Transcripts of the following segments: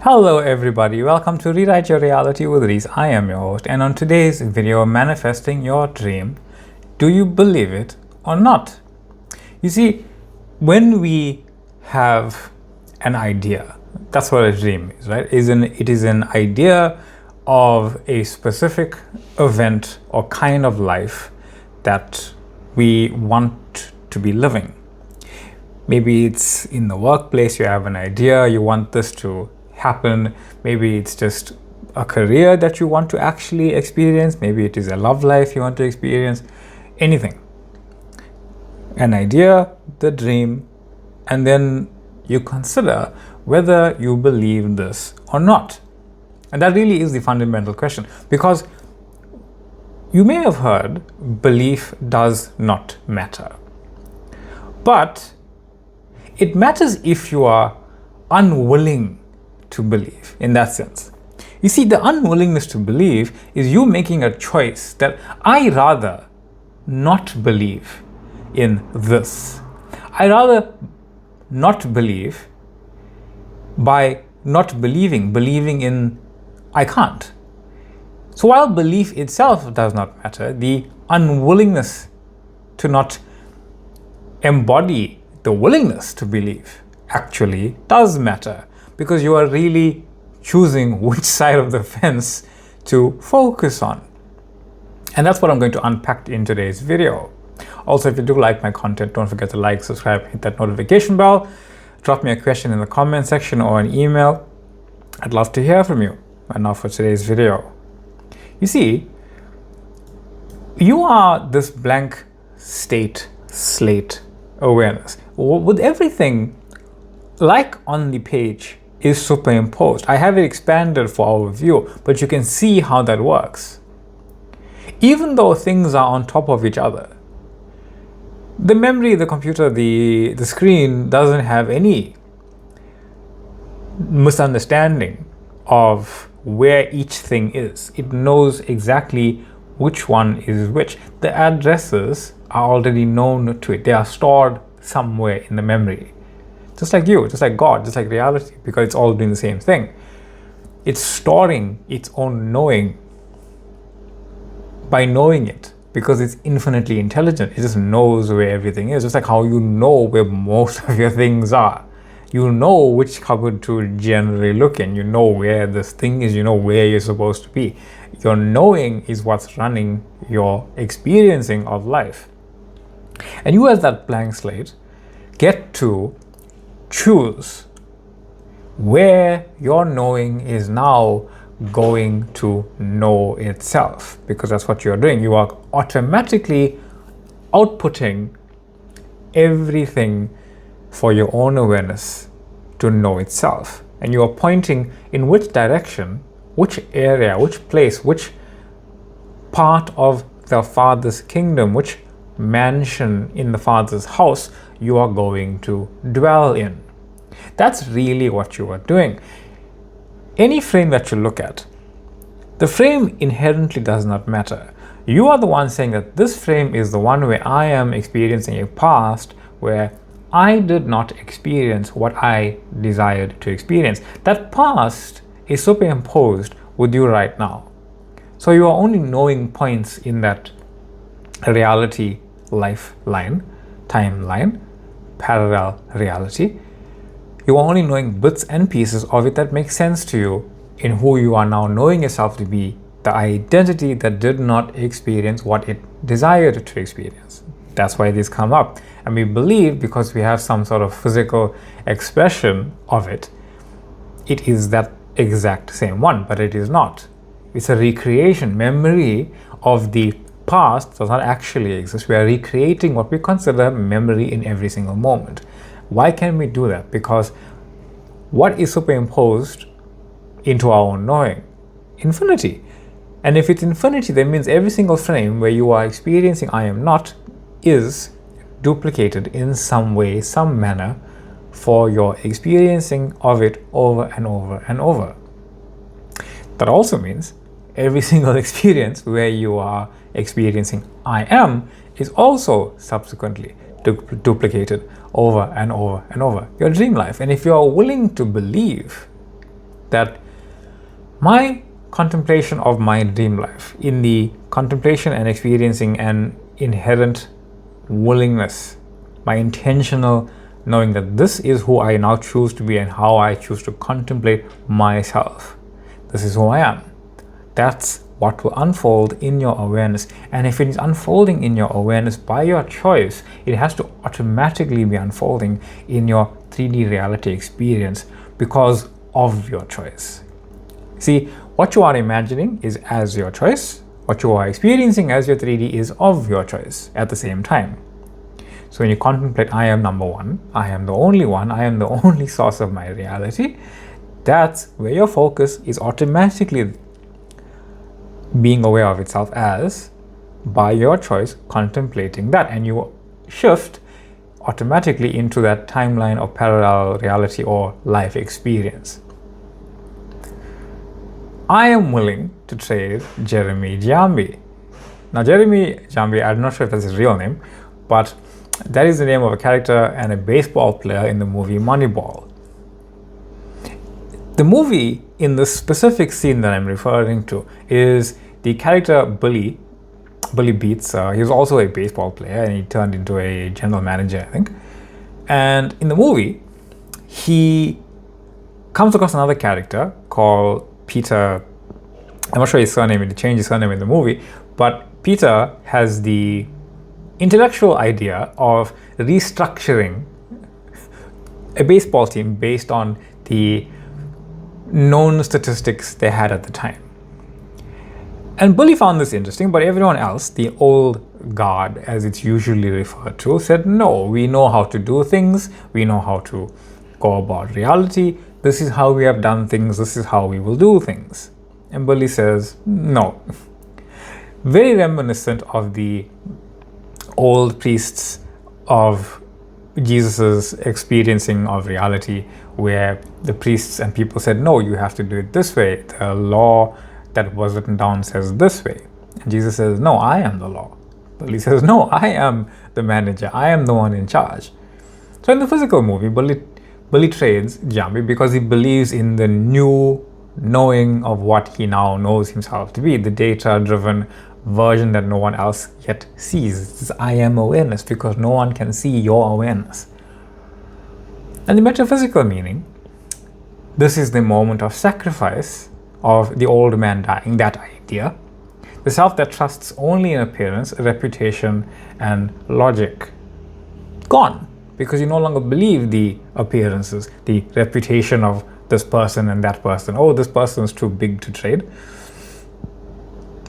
Hello everybody, welcome to Rewrite Your Reality with Reese. I am your host, and on today's video, manifesting your dream, do you believe it or not? You see, when we have an idea, that's what a dream is, right? It is an idea of a specific event or kind of life that we want to be living. Maybe it's in the workplace, you have an idea, you want this to happen. Maybe it's just a career that you want to actually experience. Maybe it is a love life you want to experience. Anything. An idea, the dream, and then you consider whether you believe this or not. And that really is the fundamental question, because you may have heard belief does not matter. But it matters if you are unwilling to believe, in that sense. You see, the unwillingness to believe is you making a choice that I rather not believe in this. I rather not believe by not believing in I can't. So while belief itself does not matter, the unwillingness to not embody the willingness to believe actually does matter, because you are really choosing which side of the fence to focus on. And that's what I'm going to unpack in today's video. Also, if you do like my content, don't forget to like, subscribe, hit that notification bell, drop me a question in the comment section or an email. I'd love to hear from you. And now for today's video. You see, you are this blank slate awareness. With everything, like on the page, is superimposed. I have it expanded for our view, but you can see how that works. Even though things are on top of each other, the memory, the computer, the screen doesn't have any misunderstanding of where each thing is. It knows exactly which one is which. The addresses are already known to it. They are stored somewhere in the memory. Just like you, just like God, just like reality, because it's all doing the same thing. It's storing its own knowing by knowing it, because it's infinitely intelligent. It just knows where everything is, just like how you know where most of your things are. You know which cupboard to generally look in. You know where this thing is. You know where you're supposed to be. Your knowing is what's running your experiencing of life. And you, as that blank slate, get to choose where your knowing is now going to know itself, because that's what you're doing. You are automatically outputting everything for your own awareness to know itself. And you are pointing in which direction, which area, which place, which part of the Father's kingdom, which mansion in the Father's house you are going to dwell in. That's really what you are doing. Any frame that you look at, the frame inherently does not matter. You are the one saying that this frame is the one where I am experiencing a past where I did not experience what I desired to experience. That past is superimposed with you right now. So you are only knowing points in that reality lifeline, timeline, parallel reality. You are only knowing bits and pieces of it that make sense to you in who you are now knowing yourself to be, the identity that did not experience what it desired to experience. That's why these come up. And we believe, because we have some sort of physical expression of it, it is that exact same one, but it is not. It's a recreation. Memory of the past does not actually exist. We are recreating what we consider memory in every single moment. Why can we do that? Because what is superimposed into our own knowing? Infinity. And if it's infinity, that means every single frame where you are experiencing I am not is duplicated in some way, some manner, for your experiencing of it over and over and over. That also means every single experience where you are experiencing I am is also subsequently duplicated over and over and over. Your dream life. And if you are willing to believe that my contemplation of my dream life, in the contemplation and experiencing an inherent willingness, my intentional knowing that this is who I now choose to be and how I choose to contemplate myself. This is who I am. That's what will unfold in your awareness. And if it is unfolding in your awareness by your choice, it has to automatically be unfolding in your 3D reality experience because of your choice. See, what you are imagining is as your choice. What you are experiencing as your 3D is of your choice at the same time. So when you contemplate, I am number one, I am the only one, I am the only source of my reality, that's where your focus is automatically being aware of itself as, by your choice, contemplating that. And you shift automatically into that timeline of parallel reality or life experience. I am willing to trade Jeremy Giambi. Now, Jeremy Giambi, I'm not sure if that's his real name, but that is the name of a character and a baseball player in the movie Moneyball. The movie, in the specific scene that I'm referring to, is the character Billy Beats. He was also a baseball player and he turned into a general manager, I think. And in the movie, he comes across another character called Peter. I'm not sure his surname, he changed his surname in the movie, but Peter has the intellectual idea of restructuring a baseball team based on the known statistics they had at the time. And Billy found this interesting, but everyone else, the old guard as it's usually referred to, said, no, we know how to do things, we know how to go about reality, this is how we have done things, this is how we will do things. And Billy says, no. Very reminiscent of the old priests of Jesus's experiencing of reality, where the priests and people said, no, you have to do it this way. The law that was written down says this way. And Jesus says, no, I am the law. Billy says, no, I am the manager. I am the one in charge. So in the physical movie, Billy trades Giambi because he believes in the new knowing of what he now knows himself to be, the data-driven version that no one else yet sees. This I am awareness, because no one can see your awareness. And the metaphysical meaning, this is the moment of sacrifice of the old man dying, that idea. The self that trusts only in appearance, reputation, and logic. Gone, because you no longer believe the appearances, the reputation of this person and that person. Oh, this person is too big to trade.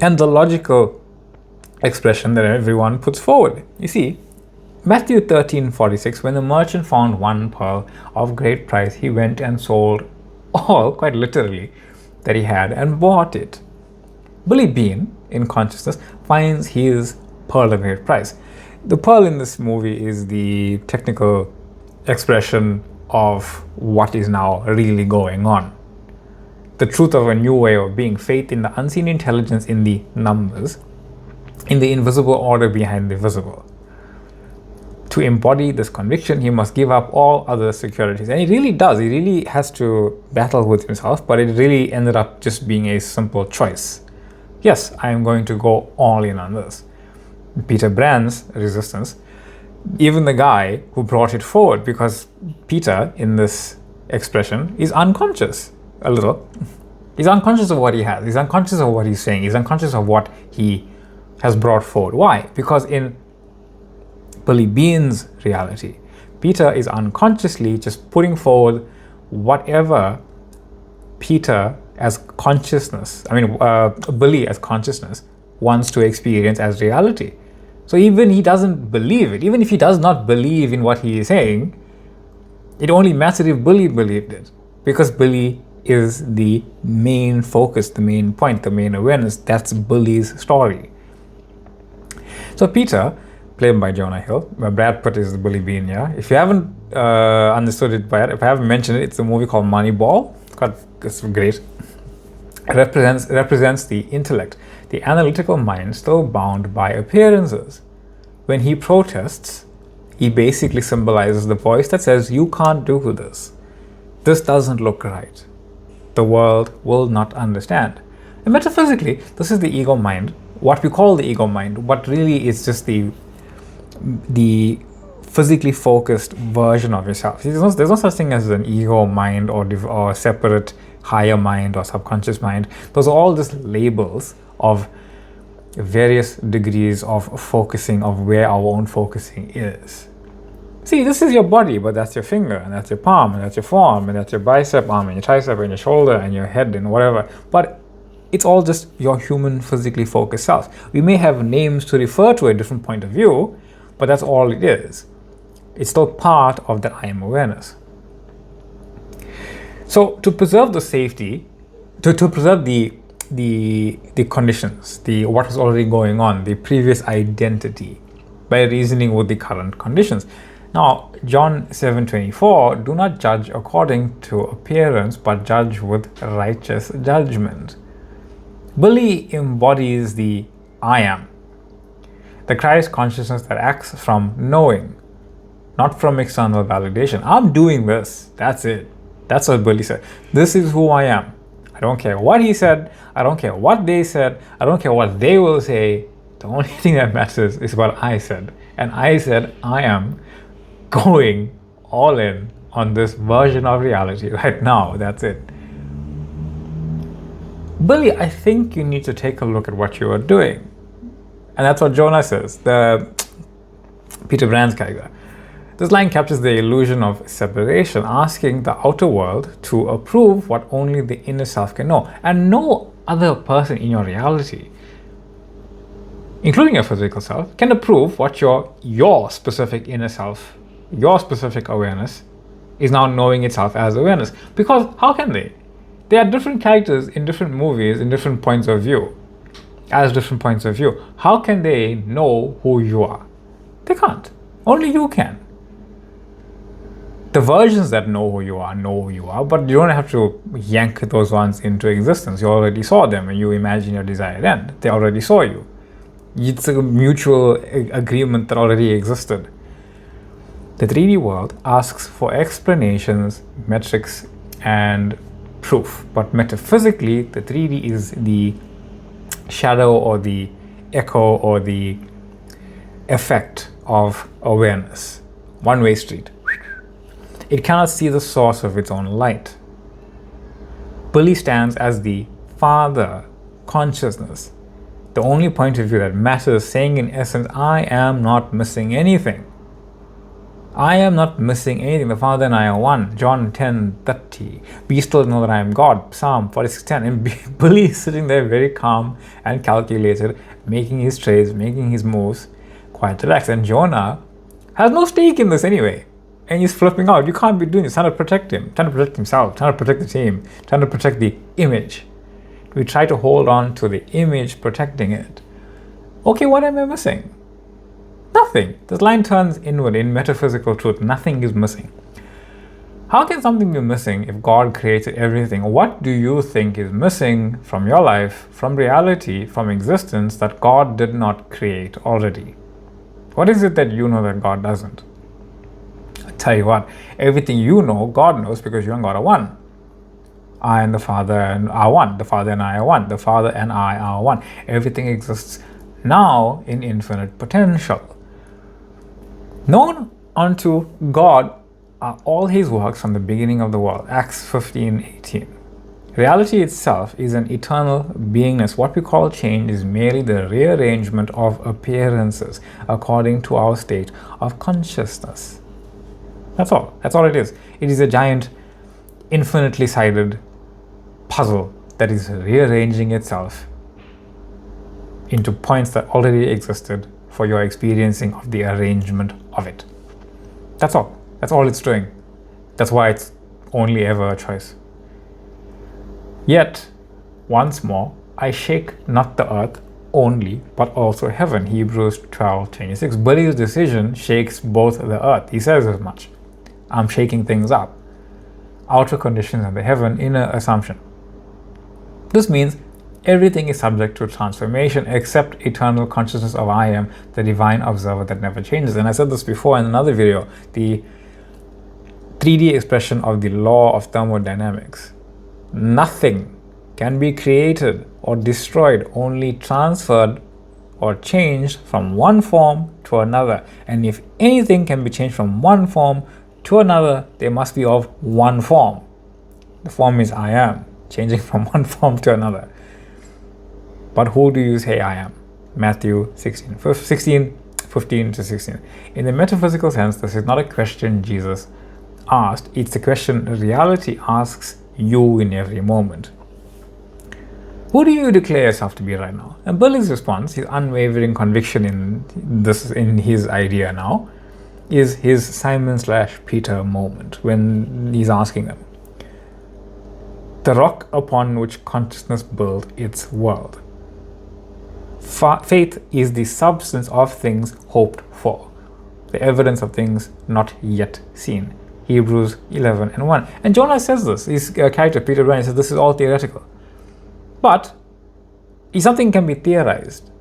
And the logical expression that everyone puts forward. You see, Matthew 13:46, when the merchant found one pearl of great price, he went and sold all, quite literally, that he had and bought it. Billy Bean, in consciousness, finds his pearl of great price. The pearl in this movie is the technical expression of what is now really going on. The truth of a new way of being, faith in the unseen intelligence in the numbers, in the invisible order behind the visible. To embody this conviction, he must give up all other securities. And he really does. He really has to battle with himself, but it really ended up just being a simple choice. Yes, I am going to go all in on this. Peter Brand's resistance, even the guy who brought it forward, because Peter, in this expression, is unconscious a little. He's unconscious of what he has. He's unconscious of what he's saying. He's unconscious of what he has brought forward. Why? Because in Billy Bean's reality, Peter is unconsciously just putting forward whatever Peter as consciousness, Billy as consciousness wants to experience as reality. So even he doesn't believe it, even if he does not believe in what he is saying, it only matters if Billy believed it, because Billy is the main focus, the main point, the main awareness. That's Billy's story. So Peter, played by Jonah Hill, Brad Pitt is Billy Bean, yeah? If you haven't understood it by it, if I haven't mentioned it, it's a movie called Moneyball. It's great. It represents the intellect, the analytical mind still bound by appearances. When he protests, he basically symbolizes the voice that says, you can't do this. This doesn't look right. the world will not understand. And metaphysically, this is the ego mind, what we call the ego mind, but really it's just the physically focused version of yourself. See, there's no such thing as an ego mind or separate higher mind or subconscious mind. Those are all just labels of various degrees of focusing, of where our own focusing is. See, this is your body, but that's your finger, and that's your palm, and that's your forearm, and that's your bicep arm, and your tricep, and your shoulder, and your head, and whatever. But it's all just your human physically focused self. We may have names to refer to a different point of view, but that's all it is. It's still part of that I am awareness. So to preserve the safety, to preserve the conditions, what was already going on, the previous identity, by reasoning with the current conditions. Now, John 7:24, do not judge according to appearance, but judge with righteous judgment. Billy embodies the I am, the Christ consciousness that acts from knowing, not from external validation. I'm doing this, that's it. That's what Billy said. This is who I am. I don't care what he said, I don't care what they said, I don't care what they will say. The only thing that matters is what I said. And I said I am going all in on this version of reality right now. That's it. Billy, I think you need to take a look at what you are doing. And that's what Jonah says, the Peter Brand's character. This line captures the illusion of separation, asking the outer world to approve what only the inner self can know, and no other person in your reality, including your physical self, can approve what your specific inner self, your specific awareness, is now knowing itself as awareness. Because how can they? They are different characters in different movies, in different points of view, as different points of view. How can they know who you are? They can't. Only you can. The versions that know who you are, but you don't have to yank those ones into existence. You already saw them and you imagine your desired end. They already saw you. It's a mutual agreement that already existed. The 3D world asks for explanations, metrics, and proof. But metaphysically, the 3D is the shadow or the echo or the effect of awareness. One-way street. It cannot see the source of its own light. Billy stands as the Father consciousness, the only point of view that matters, saying in essence, I am not missing anything. I am not missing anything. The Father and I are one. John 10:30. Be still and know that I am God. Psalm 46:10. And Billy is sitting there very calm and calculated, making his trades, making his moves, quite relaxed. And Jonah has no stake in this anyway. And he's flipping out. You can't be doing this. Trying to protect him, trying to protect himself, trying to protect the team, trying to protect the image. We try to hold on to the image, protecting it. Okay, what am I missing? Nothing. This line turns inward in metaphysical truth. Nothing is missing. How can something be missing if God created everything? What do you think is missing from your life, from reality, from existence that God did not create already? What is it that you know that God doesn't? I tell you what, everything you know, God knows, because you and God are one. I and the Father are one. The Father and I are one. The Father and I are one. Everything exists now in infinite potential. Known unto God are all his works from the beginning of the world. Acts 15:18. Reality itself is an eternal beingness. What we call change is merely the rearrangement of appearances according to our state of consciousness. That's all. That's all it is. It is a giant, infinitely sided puzzle that is rearranging itself into points that already existed for your experiencing of the arrangement of it. That's all. That's all it's doing. That's why it's only ever a choice. Yet, once more, I shake not the earth only, but also heaven. Hebrews 12:26. Billy's decision shakes both the earth. He says as much. I'm shaking things up. Outer conditions and the heaven, inner assumption. This means everything is subject to transformation except eternal consciousness of I am, the divine observer that never changes. And I said this before in another video, the 3D expression of the law of thermodynamics. Nothing can be created or destroyed, only transferred or changed from one form to another. And if anything can be changed from one form to another, they must be of one form. The form is I am, changing from one form to another. But who do you say I am? Matthew 16, 15 to 16. In the metaphysical sense, this is not a question Jesus asked. It's a question reality asks you in every moment. Who do you declare yourself to be right now? And Billy's response, his unwavering conviction in his idea now, is his Simon/Peter moment when he's asking them. The rock upon which consciousness built its world. Faith is the substance of things hoped for, the evidence of things not yet seen. Hebrews 11:1. And Jonah says this, his character Peter Ryan says this is all theoretical. But if something can be theorized,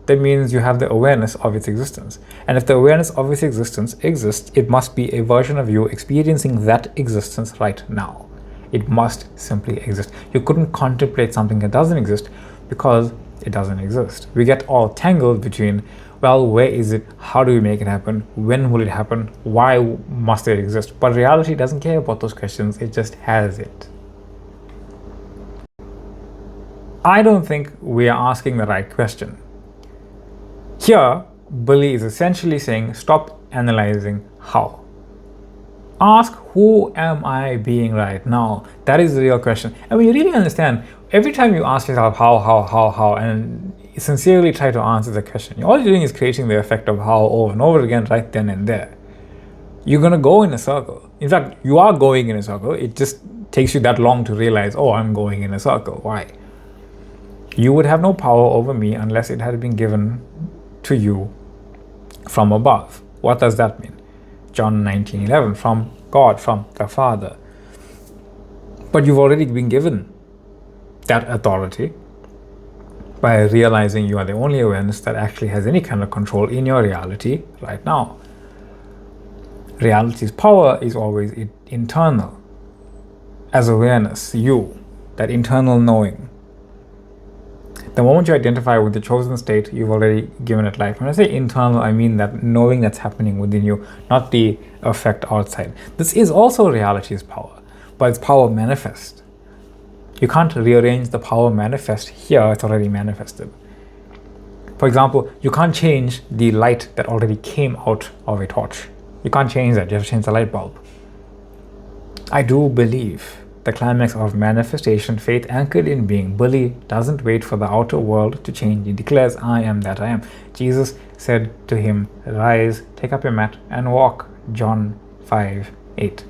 that means you have the awareness of its existence. And if the awareness of its existence exists, it must be a version of you experiencing that existence right now. It must simply exist. You couldn't contemplate something that doesn't exist because it doesn't exist. We get all tangled between, well, where is it? How do we make it happen? When will it happen? Why must it exist? But reality doesn't care about those questions. It just has it. I don't think we are asking the right question. Here, Billy is essentially saying, stop analyzing how. Ask, who am I being right now? That is the real question. And when you really understand, every time you ask yourself how, and sincerely try to answer the question, all you're doing is creating the effect of how over and over again, right then and there. You're going to go in a circle. In fact, you are going in a circle. It just takes you that long to realize, oh, I'm going in a circle. Why? You would have no power over me unless it had been given to you from above. What does that mean? John 19:11, from God, from the Father. But you've already been given that authority by realizing you are the only awareness that actually has any kind of control in your reality right now. Reality's power is always internal. As awareness, you, that internal knowing. The moment you identify with the chosen state, you've already given it life. When I say internal, I mean that knowing that's happening within you, not the effect outside. This is also reality's power, but it's power manifest. You can't rearrange the power manifest here, it's already manifested. For example, you can't change the light that already came out of a torch. You can't change that, you have to change the light bulb. I do believe the climax of manifestation, faith anchored in being. Billy doesn't wait for the outer world to change. He declares, I am that I am. Jesus said to him, rise, take up your mat and walk. John 5:8.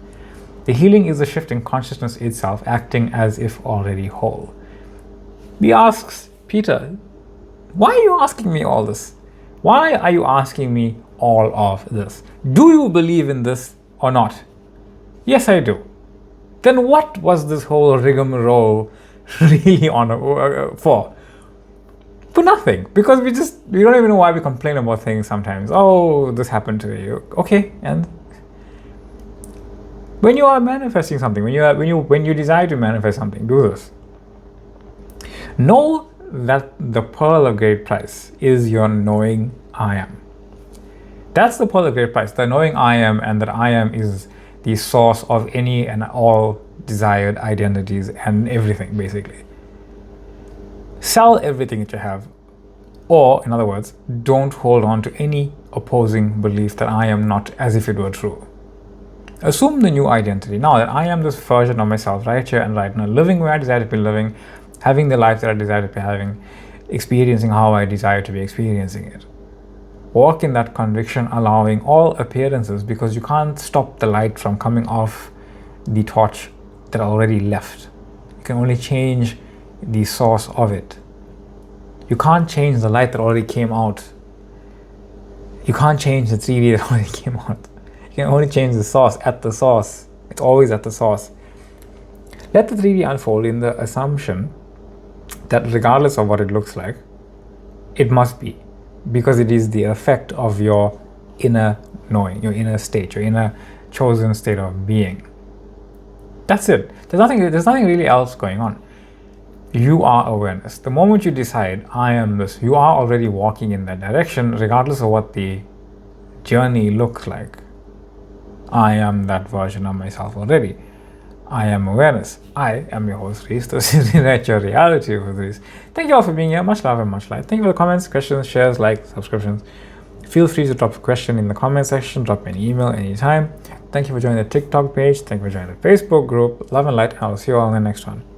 The healing is the shift in consciousness itself, acting as if already whole. He asks Peter, why are you asking me all this? Why are you asking me all of this? Do you believe in this or not? Yes, I do. Then what was this whole rigmarole really on for? For nothing. Because we don't even know why we complain about things sometimes. Oh, this happened to you. Okay, and when you are manifesting something, when you desire to manifest something, do this. Know that the pearl of great price is your knowing I am. That's the pearl of great price, the knowing I am, and that I am is the source of any and all desired identities and everything, basically. Sell everything that you have, or in other words, don't hold on to any opposing belief that I am not as if it were true. Assume the new identity. Now that I am this version of myself right here and right now, living where I desire to be living, having the life that I desire to be having, experiencing how I desire to be experiencing it. Walk in that conviction, allowing all appearances, because you can't stop the light from coming off the torch that already left. You can only change the source of it. You can't change the light that already came out. You can't change the 3D that already came out. You can only change the source at the source. It's always at the source. Let the 3D unfold in the assumption that regardless of what it looks like, it must be, because it is the effect of your inner knowing, your inner state, your inner chosen state of being. That's it. There's nothing really else going on. You are awareness. The moment you decide, I am this, you are already walking in that direction, regardless of what the journey looks like. I am that version of myself already. I am awareness. I am your host, Reese. This is your reality with Reese. Thank you all for being here. Much love and much light. Thank you for the comments, questions, shares, likes, subscriptions. Feel free to drop a question in the comment section. Drop me an email anytime. Thank you for joining the TikTok page. Thank you for joining the Facebook group. Love and light. I'll see you all in the next one.